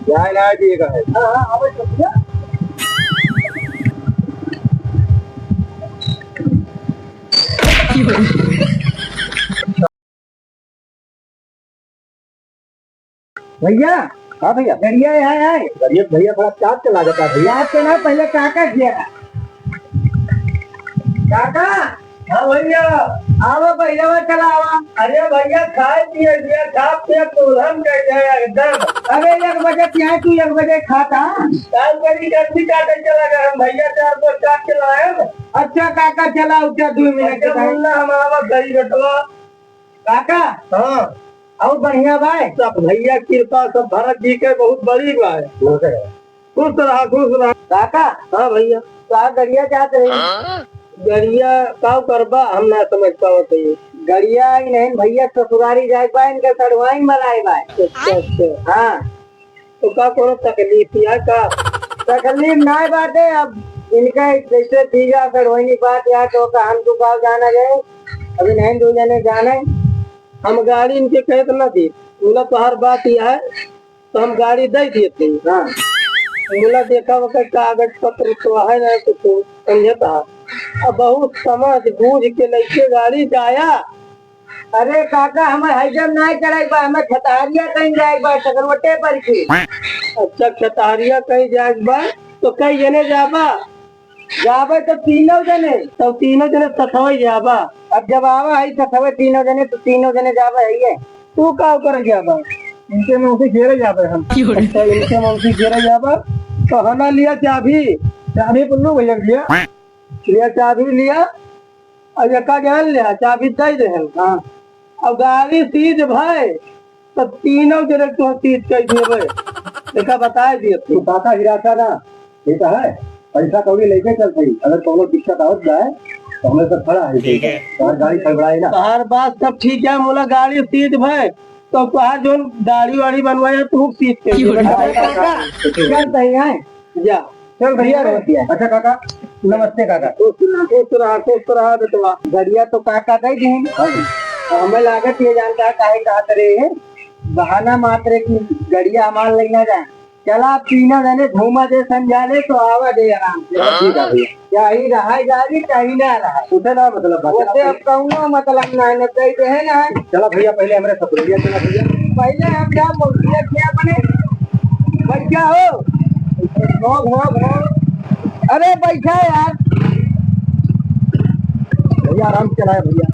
जाए ना दिएगा है। हाँ हाँ आवे तो भैया भैया। हाँ भैया, गड़िया यहाँ आए। भैया भैया थोड़ा चार्ज चला जाता है भैया। याद के ना पहले काका किया काका। हाँ भैया। आओ भैया चलावा। अरे भैया खाए पिए दिया खा पिए तुरंत कर जाए एकदम। अरे 1 बजे यहाँ तू 1 बजे खाता। काल करी गर्मी काटे चला गया हम भैया 4 चलाए। अच्छा काका चला उठा 2 मिनट के टाइम। मुन्ना हमारा गई बटवा। काका हाँ और बढ़िया भाई। सब भैया कृपा सब भरत जी के बहुत बड़ी बात है। खुश रहा खुश रहा। काका हाँ भैया। का गड़िया चाहते रही। गरिया का करबा हम ना समझ पाओ तो ये गड़िया ही नहीं भैया ससुरारी जाए बा इनका सड़वाई बनाए बा। अच्छा हाँ तो का कोनो तकलीफ या का तकलीफ ना बाटे। अब इनका जैसे दीजा सड़वाई बात यार तो का हम दुकान जाना गए अभी नहीं 2 जने जाने। हम गाड़ी इनके कहत न दी बोला तो हर बात यह है तो हम गाड़ी दे दिए थे। हाँ बोला देखा वक्त कागज पत्र तो है ना कुछ समझता। अब बहुत समझ बूझ के लेके गाड़ी जाया। अरे काका हमें हजम नहीं करे बा हमें खतारिया कहीं जाए बा सकरवटे पर की। अच्छा खतारिया कहीं जाए बा तो कई जने जाबा। जाबे तो 3 जने। तब 3 जने सथवई जाबा। अब जब आवा है सथवे 3 जने तो 3 जने जाबा है ये। तू का कर जाबा। इनके मुंह से घेरे जाबे हम। अच्छा इनके मौसी गिरा जाबा तो हना लिया चाबी। चाबी पुल्लू भैया लिया। लिया चाबी लिया और यका ज्ञान लिया चाबी दे दे। हाँ अब गाड़ी सीज भाई तो 3 जने तो सीज कर दिए देखा बता दिए तू काका हिराता ना ठीक है। पैसा कौड़ी लेके चल भाई, अगर कोनो दिक्कत आवत जाए तो हमें सब खड़ा है। ठीक है और गाड़ी खड़बड़ाई ना। हर बात सब ठीक है मोला गाड़ी सीज भाई तो तुहार जो दाढ़ी वाड़ी बनवाया तू सीज के चल भैया जा चल भैया रोटिया। अच्छा काका नमस्ते काका। खुश रहा बेटवा। गड़िया तो काका दे दी हमें लागत ये जानता काहे कहा करे बहाना मात्र की गड़िया हमार लेना जाए। चला आप 3 जने घूमा दे समझा ले तो आवा दे आराम से। ठीक है भैया। क्या ही रहा जारी कहीं ना रहा उसे ना मतलब वैसे अब कहूँगा मतलब ना न कही है ना। चला भैया पहले हमारे ससुरिया चला भैया। पहले हम क्या बोलते क्या बने बैठा हो घो अरे बैठा यार भैया आराम से चलाए भैया।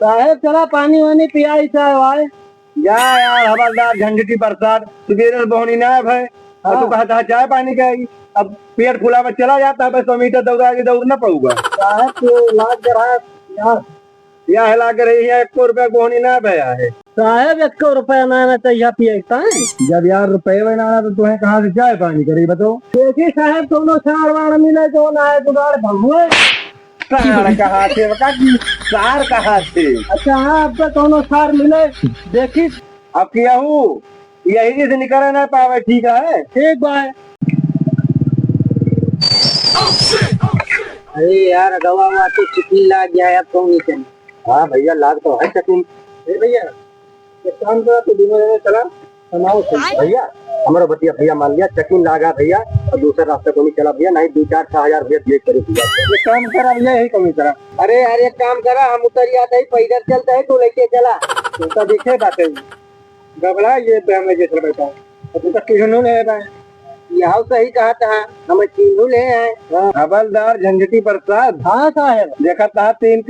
साहेब चला पानी वानी पिया भाई। या यार हवलदार झंझटी बरसात सुबेरे बोहनी ना है भाई। और तू कहता है चाय पानी खाएगी। अब पेट फूला में चला जाता है 100 मीटर दौड़ना पड़ूगा। साहब तो लाग रहा या हिला कर रही है 1 रुपया बोहनी ना भैया है। साहब 1 रुपया ना चाहिए पिएता है। जब यार रुपये में ना तो तुम्हें कहाँ से चाय पानी करी बताओ। देखिए साहब दोनों सार वाण मिले तो ना है जुगाड़ भगवे। सार कहाँ थे बता की सार कहाँ थे। अच्छा हाँ अब तक दोनों सार मिले देखी अब किया हूँ यही से निकल ना पावे। ठीक है ठीक बाय। अरे यार गवा तो कितनी लाग गया अब कौन नहीं चली। हाँ भैया लाग तो है चकिन। भैया एक काम करा तो दोनों जने चला सुनाओ भैया हमारा बतिया भैया मान लिया चकिन लागा भैया और दूसरे रास्ते को नहीं चला भैया। नहीं 2-4-6 हजार भैया दिए करी भैया। ये काम करा भैया यही कमी करा। अरे यार एक काम करा हम उतर जाते ही पैदल चलते है तू लेके चला। तो देखे बातें गबड़ा ये हमें जैसे बैठा अभी तक किसी ले रहा है। यहाँ सही कहा था हमें चीनू ले आए। हवलदार झंझटी प्रसाद। हाँ साहब देखा था 3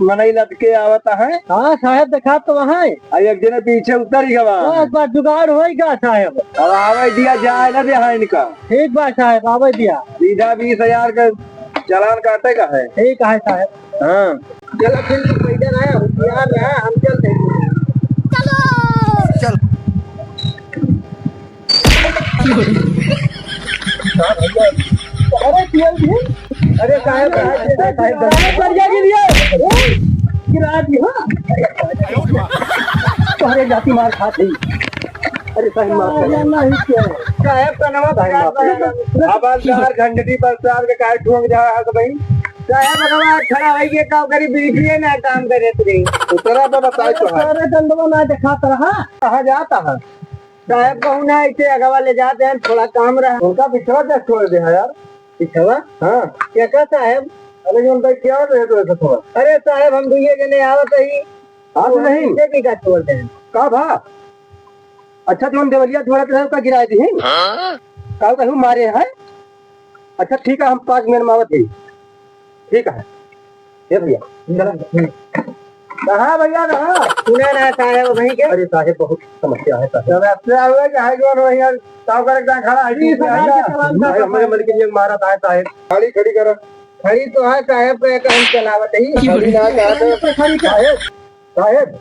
मनई लटके आवता है। हाँ साहब देखा तो वहाँ एक जने पीछे उतर ही गवा। बस बात जुगाड़ होगा साहब। अब आवे दिया जाए ना दिया इनका। ठीक बात साहब आवे दिया सीधा 20,000 का चालान काटेगा है। ठीक है साहब। हाँ चलो फिर पैदल आया होशियार है हम चलते हैं। अरे साहब गिरा दिया तुम्हारे जाति मार खाती। अरे सही मार साहब का नाम हवलदार झंझटी प्रसाद के काय ठुक जा भाई। साहब अगवा खड़ा है ये काम करी बीटिए ना काम करे रे। उतरा पे बताए तो है। अरे दंडवा ना दिखाता रहा कहाँ जाता है साहब कहूँ ना ऐसे अगवा ले जाते हैं थोड़ा काम रहा। उनका पिछवा क्या छोड़ दे है यार। पिछवा हाँ क्या कहा साहब? अरे जो उनका क्या रहे तो ऐसा थोड़ा अरे साहब हम दुए जने आवत ही आज नहीं पीछे की का छोड़ते हैं। का भा अच्छा जो हम देवलिया थोड़ा तो का गिराए दी का कहूँ मारे हैं। अच्छा ठीक है हम 5 मिनट में आवत ही। ठीक है ये भैया चलो। कहाँ भैया कहाँ? सुने ना साहब वहीं के अरे साहेब बहुत समस्या है साहेब। समस्या हुआ कि हाई जोन भैया साहब का एकदम खड़ा है। हमारे मल के लिए मारा था साहेब। गाड़ी खड़ी करो। खड़ी तो है साहब का हम चलावत ही। खड़ी ना साहेब साहेब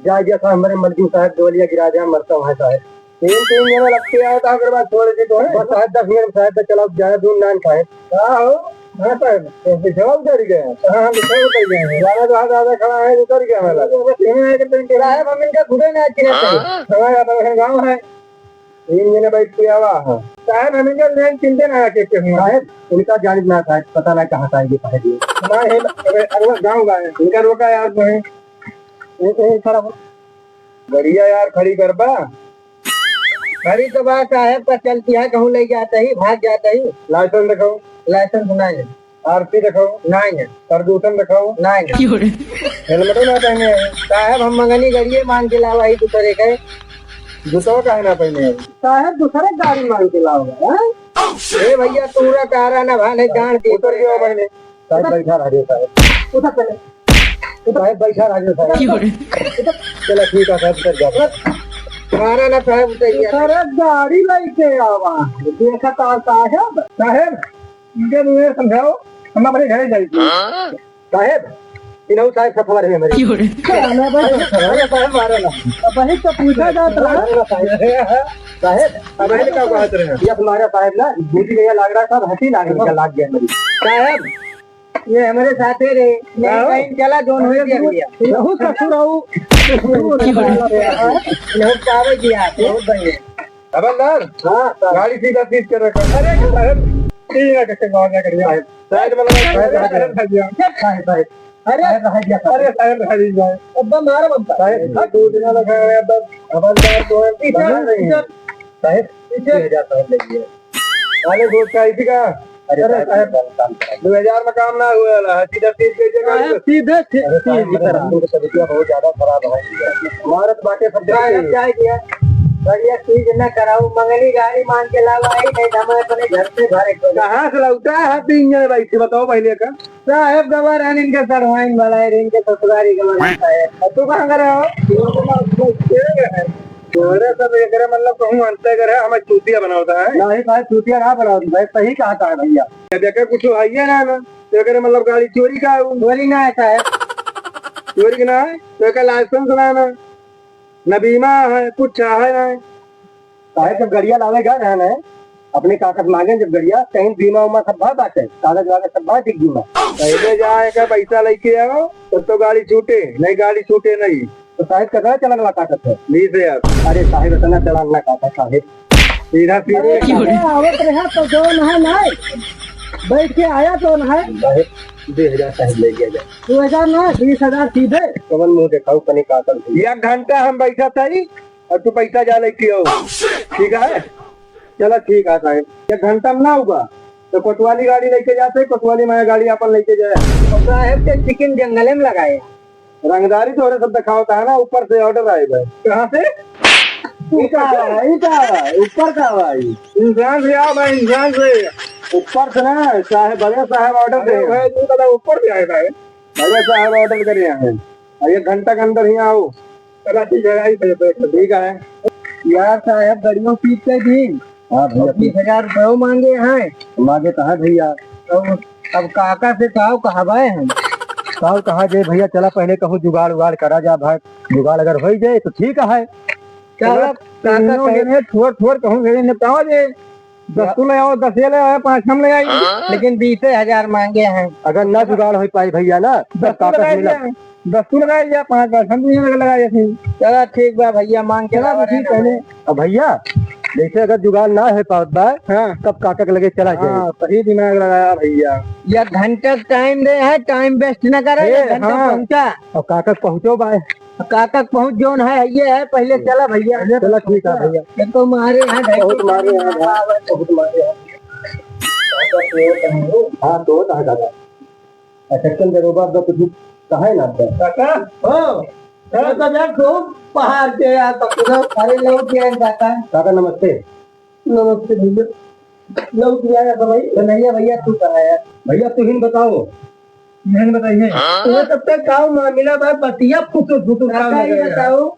जा जैसा हमारे मलकिन साहब गोलियां गिरा दिया मरता हूँ साहेब। 3 जने लगते आए तो अगर बात छोड़ के तो है बस साहब 10 मिनट साहब चलाओ ज्यादा दूर ना साहेब। हाँ साहब तो जवाब उतर गए। हाँ लिखा उतर गए ज्यादा ज्यादा खड़ा है उतर गया हमारा साहब हम इनका खुदे ना अच्छी हमारा गाँव है 3 जने बैठ के आवा है साहब। हम इनका लेन चिंते ना के साहेब उनका जानिब ना साहब पता ना कहाँ था ये पहले है गाँव का है इनका रोका यार जो है खड़ा बढ़िया यार खड़ी कर बा। खड़ी तो बात साहब का चलती है कहूँ ले जाता ही भाग जाता ही। लाइसेंस दिखाओ। लाइसेंस नहीं है। आरती दिखाओ। नहीं है। प्रदूषण दिखाओ। नहीं है। हेलमेट ना पहने हैं। साहब हम मंगनी गड़िए मान के लावा ही दूसरे के जूतो का है ना पहने हैं। साहब दूसरे गाड़ी मान के लाओगे। ए भैया पूरा कारा ना भाने जान के उतर गया पहले साहब बैठा रह साहब। उधर चले साहब बैठा रह साहब। चलो ठीक है साहब उतर जाओ। मारा ना साहब उतर गया। अरे गाड़ी लेके आवा देखा का साहब साहब इनके मुझे समझाओ हम अपने घरे जाएंगे। साहब इन्हों साहब सफर है मेरे। मैं बस अरे साहब मारो ना। वही तो पूछा जाता रहा। साहब अब है क्या बात रहे हैं ये हमारा साहब ना ड्यूटी गया लाग रहा था हंसी लाग गया मेरी। साहब ये हमारे साथ ही रहे कहीं चला जोन हो गया भैया बहुत ससुर हूँ बहुत कागज दिया बहुत बढ़िया। हवलदार हाँ गाड़ी सीधा सीध कर रखा। अरे साहब ठीक है कैसे गाँव जा कर साहब अरे साहब रह जाए अब मारा बंदा साहब 2 दिन लगा है बस हवलदार तो साहब पीछे जा साहब लगी है वाले दोस्त का इसी का। अरे साहब 2000 में काम ना हुआ सीधा सीध के जगह सीधे बहुत ज्यादा खराब है भारत बाटे सब क्या किया बढ़िया चीज न कराऊ मंगनी गाड़ी मान के लावा ही नहीं हमारे अपने घर से भरे कहाँ से लौटा है 3 जने भाई से बताओ पहले का। साहब गवर है इनके सड़वाइन वाला है इनके ससुरारी गवर है। तू कहाँ कर रहे हो? तोरे सब एकरे मतलब कहूँ अंतर करे हमें चूतिया बनाता है नहीं भाई चूतिया ना बनाओ भाई सही कहा था भैया जब कुछ आइए ना तो एकरे मतलब गाड़ी चोरी का चोरी ना है साहब चोरी ना है तो एक लाइसेंस ना है न बीमा है कुछ है ना साहब जब गड़िया लावेगा ना अपने कागज मांगे जब गड़िया कहीं बीमा उमा सब बात आते कागज वागज सब बात एक बीमा पहले जाएगा पैसा लेके आओ तब तो गाड़ी छूटे नहीं गाड़ी छूटे नहीं तो साहिब का चलाने वाला कागज है 20,000। अरे साहिब इतना चलाने वाला कागज साहिब सीधा सीधे आवत रहा तो जो है नहीं बैठ के आया तो है साहिब 2,000 साहिब ले गया जाए 2000 ना 20,000 सीधे कवन मुँह दिखाओ कनी कागज 1 घंटा हम बैठा था और तू पैसा जा लेके आओ ठीक है। चलो ठीक है साहिब 1 घंटा में ना होगा तो कोतवाली गाड़ी लेके जाते कोतवाली में गाड़ी अपन लेके जाए साहब के चिकन जंगले में लगाए रंगदारी तो सब दिखाता है ना ऊपर से ऑर्डर आए भाई कहाँ से ऊपर का भाई इंसान से आओ भाई इंसान से ऊपर से ना साहब बड़े साहब ऑर्डर दे भाई तू पता ऊपर से आए भाई बड़े साहब ऑर्डर करे हैं 1 घंटा के अंदर ही आओ चला ठीक है यार साहब गाड़ियों पीछे भी हाँ भैया 20,000 रुपये मांगे हैं मांगे कहाँ भैया अब काका से कहो कहावाए हैं साहब कहाँ जाए भैया चला पहले कहूँ जुगाड़ उगाड़ करा जा भाई जुगाड़ अगर हो जाए तो ठीक है चलो काका थोड़ कहूँ निपटाओ जे 10 ले आओ 10 ले आओ 5 हम ले आई लेकिन 20,000 मांगे हैं अगर ना जुगाड़ हो पाए भैया ना 10 लगाए 5 हम लगाए चलो ठीक बा भैया मांग के पहले अब भैया जैसे अगर जुगाड़ ना है पावत बा हाँ तब काका के लगे चला जाए। हाँ सही दिमाग लगाया भैया। या घंटा टाइम दे है, टाइम वेस्ट न करे, घंटा हाँ। पहुंचा और काका के पहुंचो बा। काका पहुंच जोन है ये है, पहले चला भैया। चला ठीक है भैया। ये तो मारे हैं बहुत मारे हैं, बहुत मारे हैं। हाँ तो होता है काका। सेक्शन दरोगा अब कुछ कहा है ना आपका? काका हो तो यार खूब पहाड़ के यार तक अरे लोग क्या है काका? काका नमस्ते। नमस्ते भैया। लोग किया है भाई। कन्हैया भैया तू कहा यार? भैया तू ही बताओ। मैंने बताइए तुम्हें तब तक गाँव मामला भाई बतिया फुटू फुटू काका ही बताओ,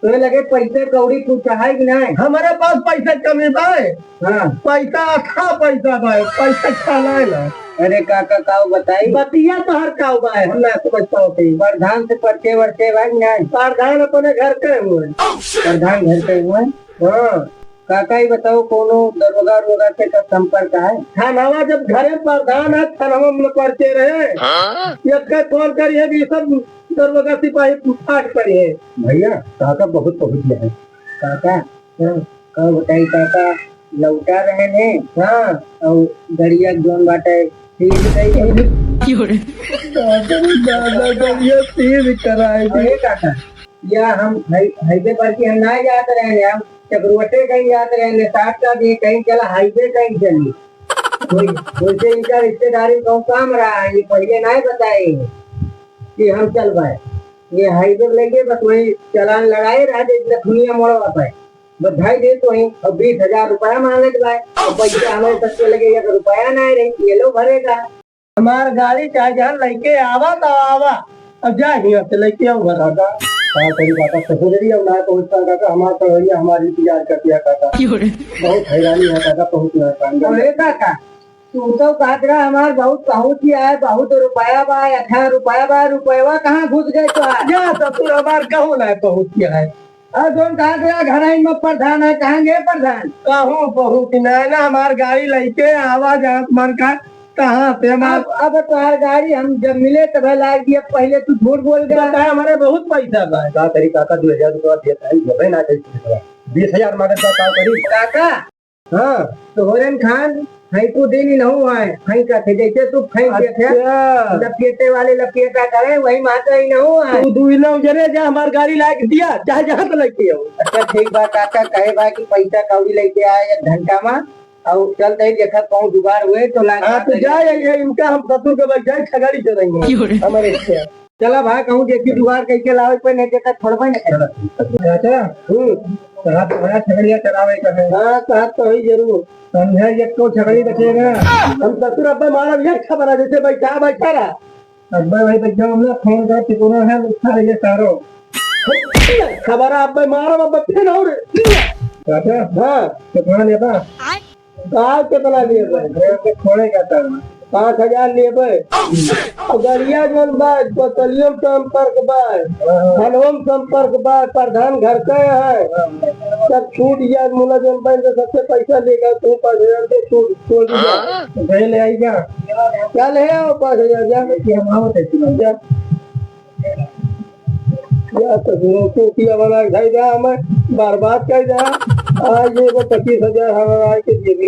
तुम्हें लगे पैसे कौड़ी कुछ है कि नहीं? हमारे पास पैसा कमी भाई। हाँ पैसा अच्छा पैसा भाई, पैसा खाना है ना। अरे काका काऊ बताई बतिया तो हर काऊ भाई हम ना समझता होते ही। प्रधान से पर्चे वर्चे भाई नहीं? प्रधान अपने घर के हुए। प्रधान घर पे हुए। हाँ काका ही बताओ कोनो दरोगा रोगा से का संपर्क है? थानावा जब घरे प्रधान है थानावा में पढ़ते रहे एक कॉल करिए कि सब दरोगा सिपाही फाट पड़ी है। भैया काका बहुत पहुंच में है। काका कहो बताई काका लौटा रहे ने? हाँ और गड़िया जोन बाटे सील गई। ये तीर कराए अरे काका या हम हाईवे पर की हम ना जाते रहे, हम चक्रवटे कहीं जाते रहे, साथ का भी कहीं चला हाईवे कहीं चली वैसे इनका रिश्तेदारी कौन काम रहा है, ये पहले नहीं बताए कि हम चल पाए। ये हाईवे लेके बस वही चलान लगाए रहा लखनिया मोड़वा पाए बधाई दे तो वही। और 20,000 रुपया मांगे भाई और पैसा हमारे सबसे लगे 1 रुपया नहीं रही, ये लो भरेगा। हमार गाड़ी चाहे जहाँ लेके आवा तो आवा, अब जा यहाँ से लेके आऊँ घर आगा। हाँ सही काका ससुरी अब ना पहुंचता काका। हमारा तो भैया हमारी इंतजार करती है काका। बहुत हैरानी है काका पहुंचना है। अरे काका तू तो कहत रहा हमार बहुत पहुंच गया है, बहुत रुपया बा, 18 रुपया बा, रुपया कहाँ घुस गए तो आज? जा ससुर हमार कहूँ ना पहुँच गया है। और जोन कहा गया घर आई में प्रधान है, कहाँ गए प्रधान? कहूँ पहुँच ना ना हमार गाड़ी लेके आवा जहाँ मन का कहाँ पे हमार। अब तुम्हार गाड़ी हम जब मिले तब लाग दिया, पहले तू झूठ बोल गया। हमारे बहुत पैसा बा। का करी काका 2,000 रुपया देता है जब ना करी 20,000 मांगता का करी काका हाँ सोहरन खान हई को दिन ही नहीं हुआ है, हई का थे जैसे तू फेंक दिए थे लपेटे वाले लपेटा करे वही माता ही नहीं हुआ है। तू दुइला जरे जा हमार गाड़ी ला के दिया चाहे जहाँ तो लेके आओ। अच्छा ठीक बा काका कहे बा कि पैसा कौड़ी लेके आए 1 घंटा में और चलते ही देखा कहूँ जुगाड़ हुए तो लाग। हाँ तो जाए इनका हम ससुर के बैठ जाए खगाड़ी चलेंगे हमारे से। चला भाई कहूँ देखी जुगाड़ कैसे लावे पे नहीं देखा छोड़बे नहीं। अच्छा कहा तो बड़ा छगड़िया चलावे का है। हाँ कहा तो ही जरूर समझा ये को छगड़ी रखेगा। हम ससुर अब्बा मारा भी अच्छा बना जैसे बैठा बैठा रहा अब्बा भाई बच्चा हमने फोन कर तिकोना है उठा रही सारो खबर अब्बा मारा अब्बा फिर और अच्छा हाँ कितना लेबा गाँव कितना लिए भाई खोलेगा तब 5,000 लिए भाई। गड़िया जन बाय पतलियम संपर्क बाय हलवम संपर्क बाय प्रधान घर का है सब छूट गया मुला जन बाय तो सबसे पैसा लेगा तू 5,000 से छूट छोड़ दिया ले आई जा क्या ले आओ 5,000 जा कि हम आओ जा या तो टोटिया वाला घर जा हमें बर्बाद कर जा आज ये 25,000 हमारा के दिए